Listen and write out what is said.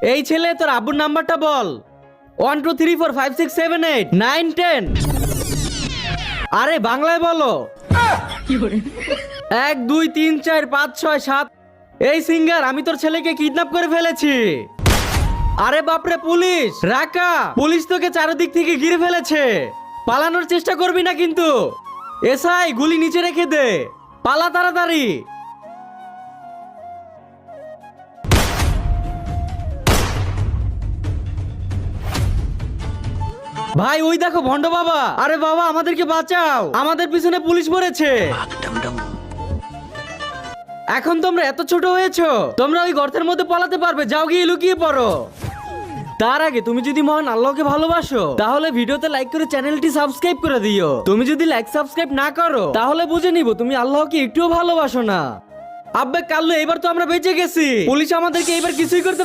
এই ছেলে, তোর আব্বুর নাম্বারটা বল। 1 2 3 4 5 6 7 8 9 10। আরে বাংলায় বলো। 1 2 3 4 5 6 7। এই সিঙ্গার, আমি তোর ছেলেকে কিডন্যাপ করে ফেলেছি। আরে বাপরে, পুলিশ! রাকা, পুলিশ তোকে চারিদিক থেকে ঘিরে ফেলেছে। পালানোর চেষ্টা করবি না কিন্তু। এসআই, গুলি নিচে রেখে দে। পালা তাড়াতাড়ি। ভাই, ওই দেখো ভন্ড বাবা। আরে বাবা, আমাদেরকে বাঁচাও, আমাদের পিছনে পুলিশ পড়েছে। এখন তোমরা এত ছোট হয়েছো, তোমরা ওই গর্তের মধ্যে পালাতে পারবে? যাও গিয়ে লুকিয়ে পড়ো। তার আগে তুমি যদি মহান আল্লাহকে ভালোবাসো তাহলে ভিডিওতে লাইক করে চ্যানেলটি সাবস্ক্রাইব করে দিও। তুমি যদি লাইক সাবস্ক্রাইব না করো তাহলে বুঝে নিব তুমি আল্লাহকে একটুও ভালোবাসো না। আব্বে কাল্লু, এবার তো আমরা বেঁচে গেছি। পুলিশ আমাদেরকে এবার কিছুই করতে